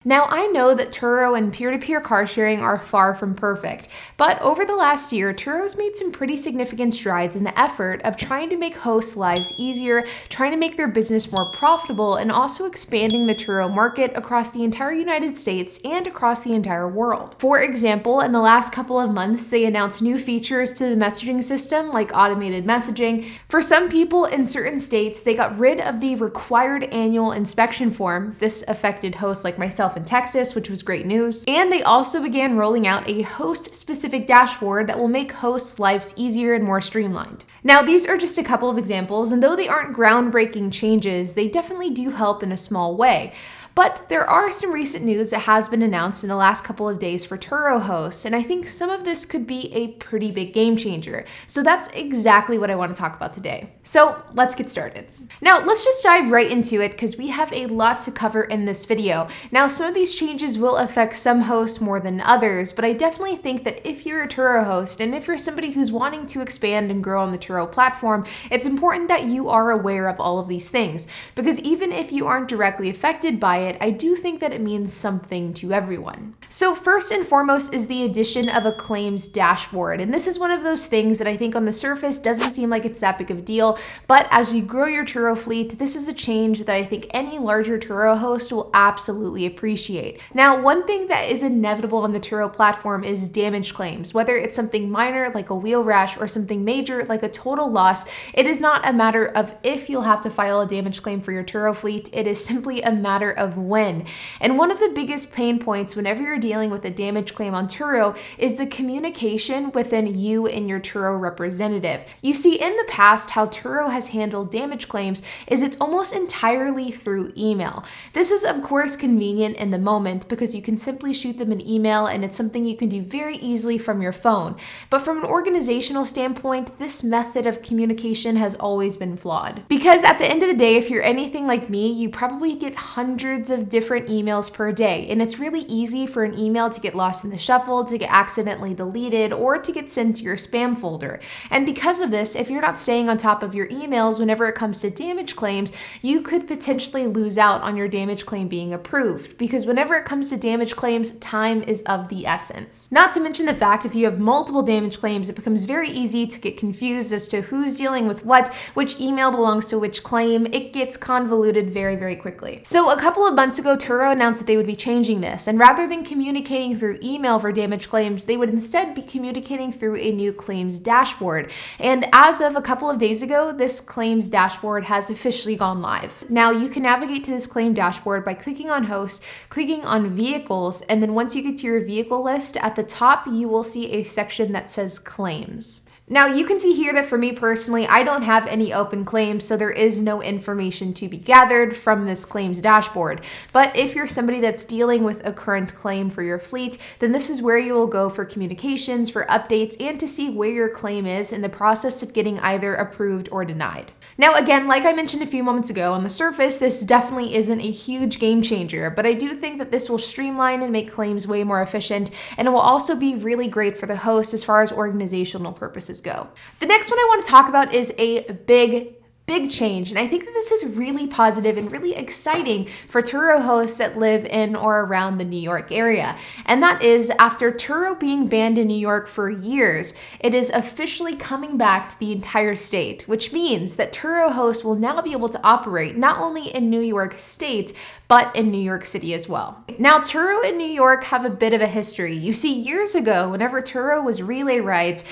Now, I know that Turo and peer-to-peer car sharing are far from perfect, but over the last year, Turo's made some pretty significant strides in the effort of trying to make hosts' lives easier, trying to make their business more profitable, and also expanding the Turo market across the entire United States and across the entire world. For example, in the last couple of months, they announced new features to the messaging system, like automated messaging. For some people in certain states, they got rid of the required annual inspection form. This affected hosts like myself in Texas, which was great news. And they also began rolling out a host-specific dashboard that will make hosts' lives easier and more streamlined. Now, these are just a couple of examples, and though they aren't groundbreaking changes, they definitely do help in a small way. But there are some recent news that has been announced in the last couple of days for Turo hosts, and I think some of this could be a pretty big game changer. So that's exactly what I want to talk about today. So let's get started. Now, let's just dive right into it because we have a lot to cover in this video. Now, some of these changes will affect some hosts more than others, but I definitely think that if you're a Turo host and if you're somebody who's wanting to expand and grow on the Turo platform, it's important that you are aware of all of these things, because even if you aren't directly affected by it, I do think that it means something to everyone. So first and foremost is the addition of a claims dashboard. And this is one of those things that I think on the surface doesn't seem like it's that big of a deal, but as you grow your Turo fleet, this is a change that I think any larger Turo host will absolutely appreciate. Now, one thing that is inevitable on the Turo platform is damage claims. Whether it's something minor like a wheel rash or something major like a total loss, it is not a matter of if you'll have to file a damage claim for your Turo fleet, it is simply a matter of when. And one of the biggest pain points whenever you're dealing with a damage claim on Turo is the communication within you and your Turo representative. You see, in the past, how Turo has handled damage claims is it's almost entirely through email. This is of course convenient in the moment because you can simply shoot them an email and it's something you can do very easily from your phone. But from an organizational standpoint, this method of communication has always been flawed. Because at the end of the day, if you're anything like me, you probably get hundreds of different emails per day, and it's really easy for an email to get lost in the shuffle, to get accidentally deleted, or to get sent to your spam folder. And because of this, if you're not staying on top of your emails whenever it comes to damage claims, you could potentially lose out on your damage claim being approved, because whenever it comes to damage claims, time is of the essence. Not to mention the fact if you have multiple damage claims, it becomes very easy to get confused as to who's dealing with what, which email belongs to which claim. It gets convoluted very, very quickly. So a couple of months ago, Turo announced that they would be changing this, and rather than communicating through email for damage claims, they would instead be communicating through a new claims dashboard. And as of a couple of days ago, this claims dashboard has officially gone live. Now, you can navigate to this claim dashboard by clicking on host, clicking on vehicles, and then once you get to your vehicle list, at the top, you will see a section that says claims. Now, you can see here that for me personally, I don't have any open claims, so there is no information to be gathered from this claims dashboard. But if you're somebody that's dealing with a current claim for your fleet, then this is where you will go for communications, for updates, and to see where your claim is in the process of getting either approved or denied. Now, again, like I mentioned a few moments ago, on the surface, this definitely isn't a huge game changer, but I do think that this will streamline and make claims way more efficient, and it will also be really great for the host as far as organizational purposes go. The next one I want to talk about is a big change, and I think that this is really positive and really exciting for Turo hosts that live in or around the New York area. And that is, after Turo being banned in New York for years, it is officially coming back to the entire state, which means that Turo hosts will now be able to operate not only in New York State, but in New York City as well. Now, Turo and New York have a bit of a history. You see, years ago, whenever Turo was Relay Rides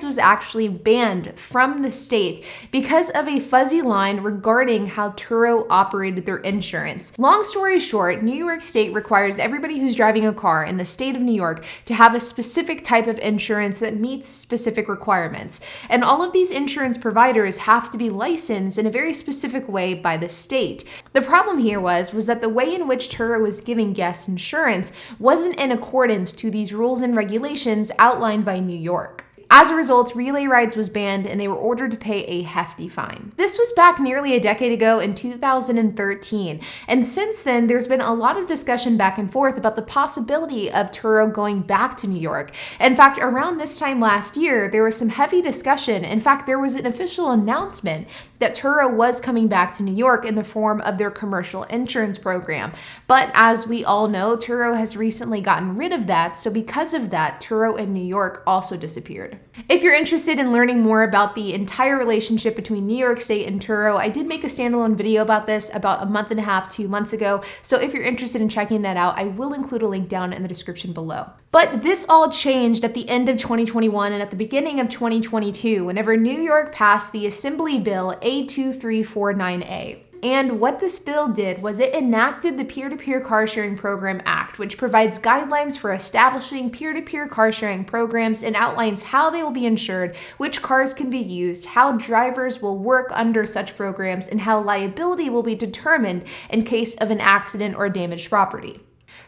was actually banned from the state because of a fuzzy line regarding how Turo operated their insurance. Long story short, New York State requires everybody who's driving a car in the state of New York to have a specific type of insurance that meets specific requirements. And all of these insurance providers have to be licensed in a very specific way by the state. The problem here was that the way in which Turo was giving guests insurance wasn't in accordance to these rules and regulations outlined by New York. As a result, relay rides was banned and they were ordered to pay a hefty fine. This was back nearly a decade ago in 2013, and since then there's been a lot of discussion back and forth about the possibility of Turo going back to New York. In fact, around this time last year, there was some heavy discussion. In fact, there was an official announcement that Turo was coming back to New York in the form of their commercial insurance program. But as we all know, Turo has recently gotten rid of that, so because of that, Turo in New York also disappeared. If you're interested in learning more about the entire relationship between New York State and Turo, I did make a standalone video about this about a month and a half, 2 months ago, so if you're interested in checking that out, I will include a link down in the description below. But this all changed at the end of 2021 and at the beginning of 2022, whenever New York passed the Assembly Bill A2349A. And what this bill did was it enacted the Peer-to-Peer Car Sharing Program Act, which provides guidelines for establishing peer-to-peer car sharing programs and outlines how they will be insured, which cars can be used, how drivers will work under such programs, and how liability will be determined in case of an accident or damaged property.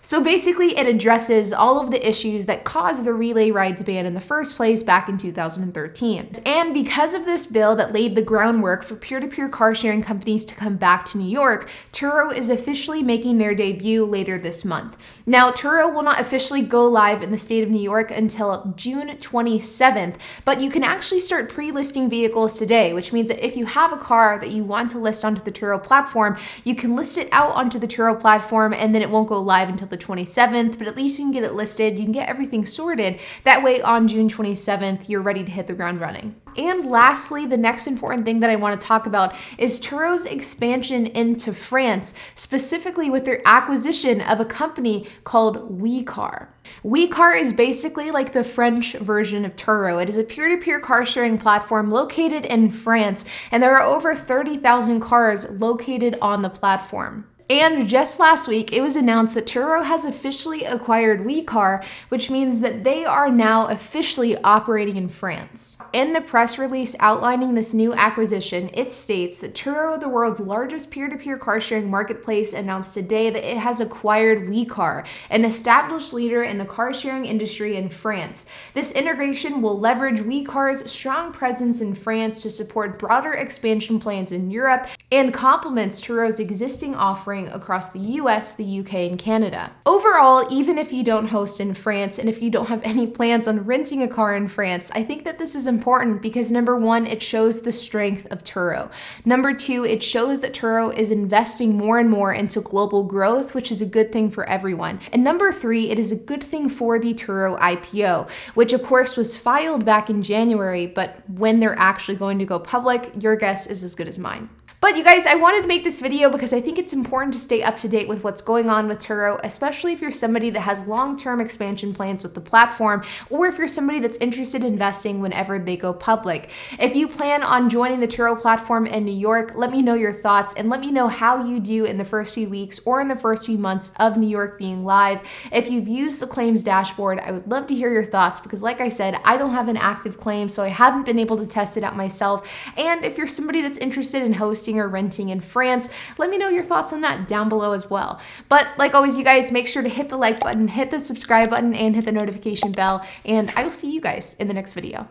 So basically, it addresses all of the issues that caused the relay rides ban in the first place back in 2013. And because of this bill that laid the groundwork for peer-to-peer car sharing companies to come back to New York, Turo is officially making their debut later this month. Now, Turo will not officially go live in the state of New York until June 27th, but you can actually start pre-listing vehicles today, which means that if you have a car that you want to list onto the Turo platform, you can list it out onto the Turo platform and then it won't go live until the 27th, but at least you can get it listed, you can get everything sorted. That way on June 27th, you're ready to hit the ground running. And lastly, the next important thing that I want to talk about is Turo's expansion into France, specifically with their acquisition of a company called WeCar. WeCar is basically like the French version of Turo. It is a peer-to-peer car sharing platform located in France, and there are over 30,000 cars located on the platform. And just last week, it was announced that Turo has officially acquired WeCar, which means that they are now officially operating in France. In the press release outlining this new acquisition, it states that Turo, the world's largest peer-to-peer car sharing marketplace, announced today that it has acquired WeCar, an established leader in the car sharing industry in France. This integration will leverage WeCar's strong presence in France to support broader expansion plans in Europe and complements Turo's existing offering across the US, the UK, and Canada. Overall, even if you don't host in France and if you don't have any plans on renting a car in France, I think that this is important because number one, it shows the strength of Turo. Number two, it shows that Turo is investing more and more into global growth, which is a good thing for everyone. And number three, it is a good thing for the Turo IPO, which of course was filed back in January, but when they're actually going to go public, your guess is as good as mine. But you guys, I wanted to make this video because I think it's important to stay up to date with what's going on with Turo, especially if you're somebody that has long-term expansion plans with the platform, or if you're somebody that's interested in investing whenever they go public. If you plan on joining the Turo platform in New York, let me know your thoughts and let me know how you do in the first few weeks or in the first few months of New York being live. If you've used the claims dashboard, I would love to hear your thoughts because like I said, I don't have an active claim, so I haven't been able to test it out myself. And if you're somebody that's interested in hosting or renting in France, let me know your thoughts on that down below as well. But like always, you guys, make sure to hit the like button, hit the subscribe button, and hit the notification bell, and I will see you guys in the next video.